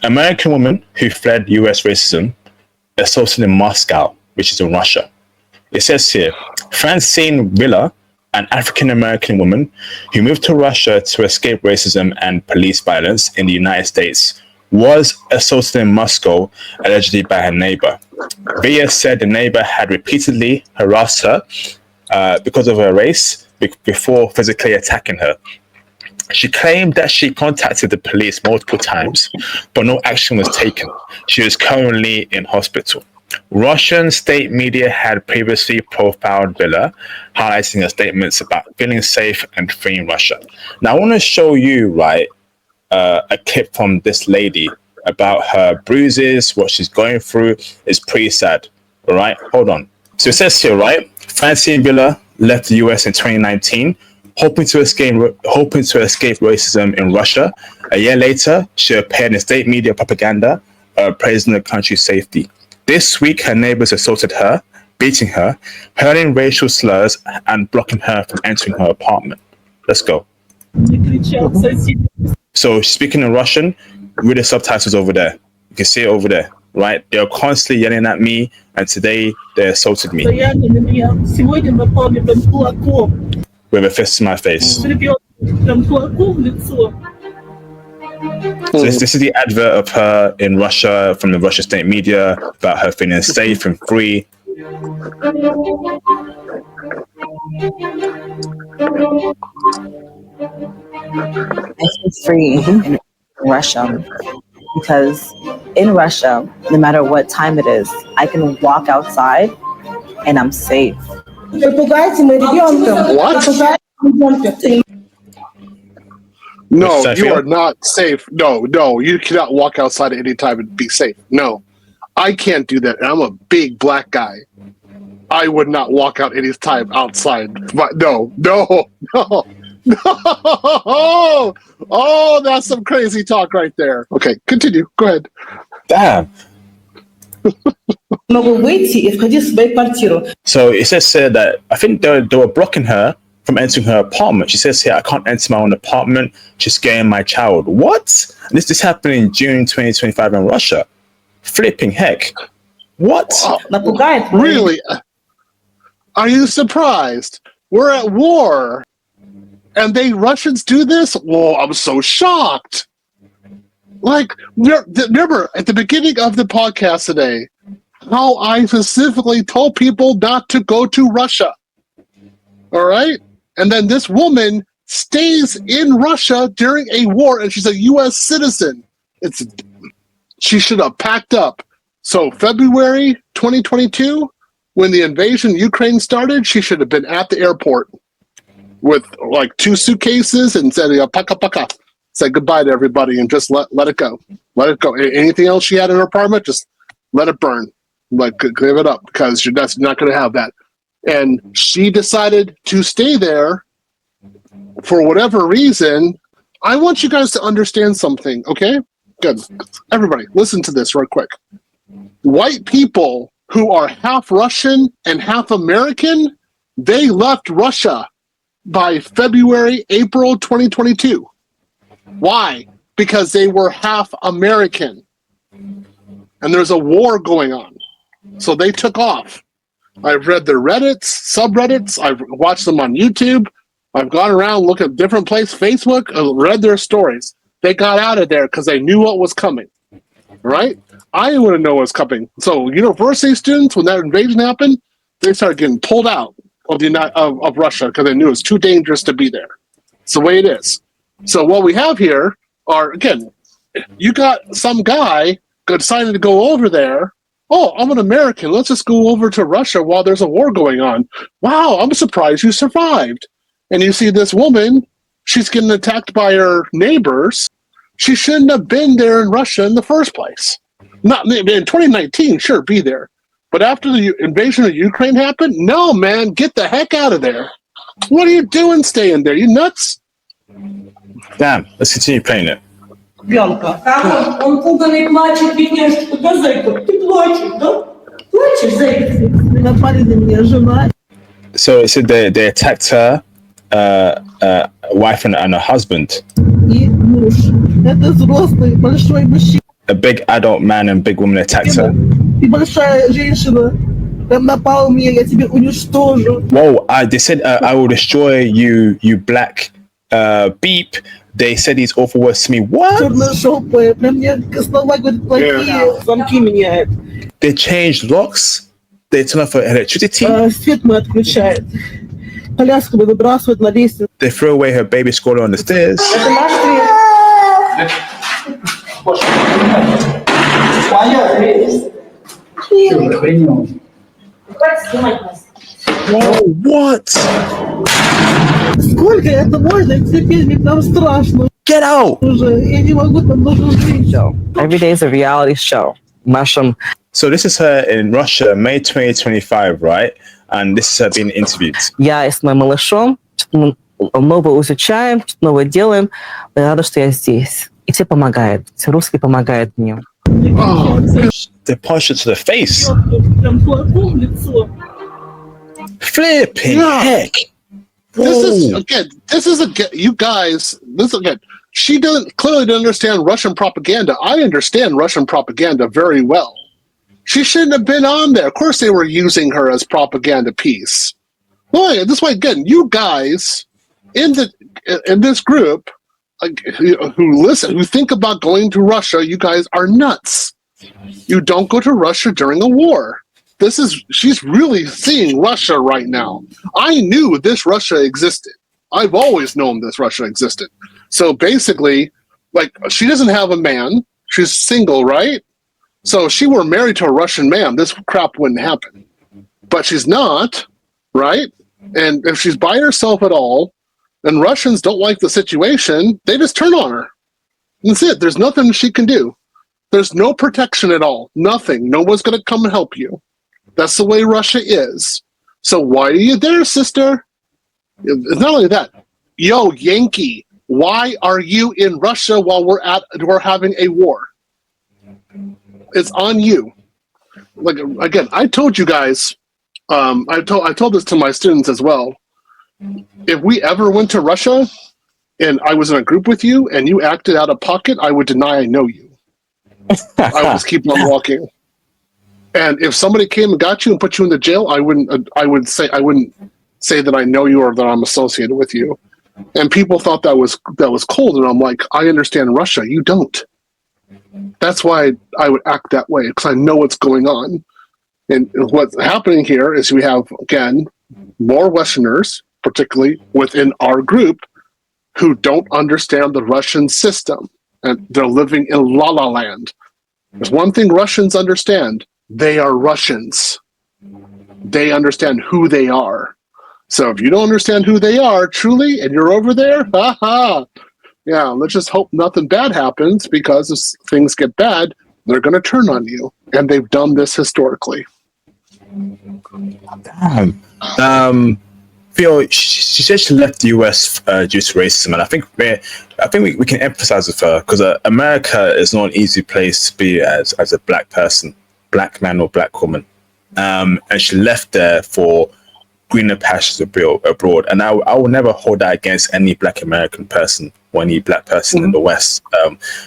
American woman who fled US racism assaulted in Moscow, which is in Russia. It says here, Francine Villa, an African-American woman who moved to Russia to escape racism and police violence in the United States, was assaulted in Moscow, allegedly by her neighbor. Villa said the neighbor had repeatedly harassed her because of her race before physically attacking her. She claimed that she contacted the police multiple times, but no action was taken. She is currently in hospital. Russian state media had previously profiled Villa, highlighting her statements about feeling safe and free in Russia. Now, I want to show you, right, a clip from this lady about her bruises, what she's going through. Is pretty sad. All right, hold on. So it says here, right, Francine Villa left the US in 2019, hoping to escape racism in Russia. A year later, she appeared in state media propaganda, praising the country's safety. This week, her neighbors assaulted her, beating her, hurling racial slurs, and blocking her from entering her apartment. Let's go. So, speaking in Russian, read the subtitles over there. You can see it over there, right? They're constantly yelling at me, and today they assaulted me with a fist to my face. So this is the advert of her in Russia from the Russian state media about her feeling safe and free. I feel free in Russia because in Russia, no matter what time it is, I can walk outside and I'm safe. What? No, you are not safe. No, you cannot walk outside at any time and be safe. No, I can't do that. I'm a big black guy. I would not walk out any time outside. But no. Oh, that's some crazy talk right there. Okay, continue. Go ahead. Damn. So it says here that I think they were blocking her from entering her apartment. She says here, I can't enter my own apartment. She's scaring my child. What? And this happened in June 2025 in Russia. Flipping heck. What? Really? Are you surprised? We're at war. And Russians do this? Whoa, I'm so shocked. Like, remember at the beginning of the podcast today, how I specifically told people not to go to Russia. All right? And then this woman stays in Russia during a war, and she's a U.S. citizen. She should have packed up. So February 2022, when the invasion of Ukraine started, she should have been at the airport with like 2 suitcases and said, paka paka. Say goodbye to everybody and just let it go. Let it go. Anything else she had in her apartment, just let it burn. Like, give it up, because you're not going to have that. And she decided to stay there for whatever reason. I want you guys to understand something, okay? Good. Everybody, listen to this real quick. White people who are half Russian and half American, they left Russia by April 2022. Why? Because they were half American. And there's a war going on. So they took off. I've read their Reddits, subreddits. I've watched them on YouTube. I've gone around, looked at different places, Facebook, read their stories. They got out of there because they knew what was coming. Right? I wouldn't know what's coming. So university students, when that invasion happened, they started getting pulled out of Russia because they knew it was too dangerous to be there. It's the way it is. So what we have here are, again, you got some guy decided to go over there. Oh, I'm an American. Let's just go over to Russia while there's a war going on. Wow, I'm surprised you survived. And you see this woman, she's getting attacked by her neighbors. She shouldn't have been there in Russia in the first place. Not in 2019, sure, be there. But after the invasion of Ukraine happened, no, man, get the heck out of there. What are you doing staying there? You nuts? Damn, let's continue playing it. Он пуганый плачет, бедняжка, показать, ты плачешь, да? Плачешь, зайка? Напали на меня жена. So it said they attacked her wife and her husband. И муж. Это взрослый, большой мужчина. a big adult man and big woman attacked her. Whoa! They said I will destroy you, you black beep. They said these awful words to me. What? They changed locks. They turn off electricity. They threw away her baby stroller on the stairs. Whoa, what? Get out! Every day is a reality show. So this is her in Russia, May 2025, right? And this is her being interviewed. Я с моим малышом новое изучаем, новое делаем. Я рада, что я здесь. И все помогают. Все русские помогают мне. They punch her to the face. Flipping heck. This is you guys, this again, she clearly doesn't understand Russian propaganda. I understand Russian propaganda very well. She shouldn't have been on there. Of course they were using her as propaganda piece. Well, this way again, you guys in this group who think about going to Russia, you guys are nuts. You don't go to Russia during a war. She's really seeing Russia right now. I knew this Russia existed. I've always known this Russia existed. So basically, like, she doesn't have a man. She's single, right? So if she were married to a Russian man, this crap wouldn't happen. But she's not, right? And if she's by herself at all, and Russians don't like the situation, they just turn on her. That's it. There's nothing she can do. There's no protection at all. Nothing. No one's going to come and help you. That's the way Russia is. So why are you there, sister? It's not only that. Yo, Yankee, why are you in Russia while we're having a war? It's on you. Like, again, I told you guys, I told this to my students as well. If we ever went to Russia and I was in a group with you and you acted out of pocket, I would deny I know you. I would just keep on walking. And if somebody came and got you and put you in the jail, I wouldn't say that I know you or that I'm associated with you. And people thought that was cold, and I'm like, I understand Russia, you don't. That's why I would act that way, because I know what's going on. And what's happening here is we have, again, more Westerners, particularly within our group, who don't understand the Russian system, and they're living in La La Land. There's one thing Russians understand. They are Russians. They understand who they are. So if you don't understand who they are truly, and you're over there, yeah, let's just hope nothing bad happens, because if things get bad, they're going to turn on you. And they've done this historically. Damn. Phil, she said she left the US due to racism, and I think we can emphasize with her, because America is not an easy place to be as a black person, black man or black woman, and she left there for greener pastures abroad. And I will never hold that against any black American person or any black person in the West.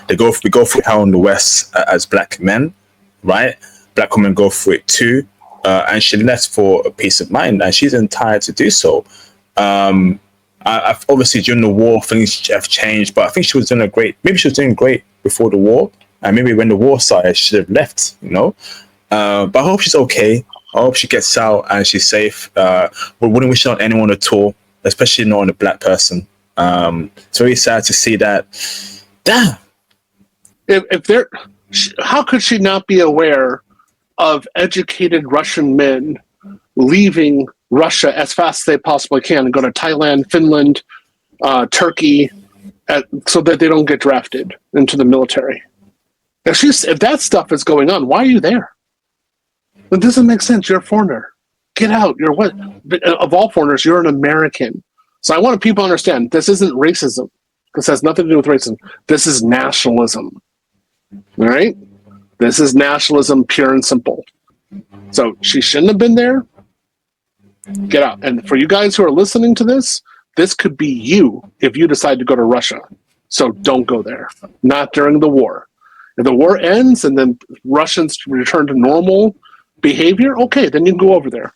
We go through hell in the West as black men, right? Black women go through it too. And she left for a peace of mind, and she's entitled to do so. I've obviously during the war things have changed, but I think she was doing maybe she was doing great before the war, and maybe when the war started she should have left, you know. But I hope she's okay. I hope she gets out and she's safe. We wouldn't wish it on anyone at all, especially not on a black person. It's very sad to see that. Damn. How could she not be aware of educated Russian men leaving Russia as fast as they possibly can and go to Thailand, Finland, Turkey, so that they don't get drafted into the military? If that stuff is going on, why are you there? It doesn't make sense. You're a foreigner. Get out. You're what? Of all foreigners, you're an American. So I want people to understand this isn't racism. This has nothing to do with racism. This is nationalism. All right? This is nationalism, pure and simple. So she shouldn't have been there. Get out. And for you guys who are listening to this could be you if you decide to go to Russia. So don't go there. Not during the war. If the war ends and then Russians return to normal behavior, okay, then you can go over there.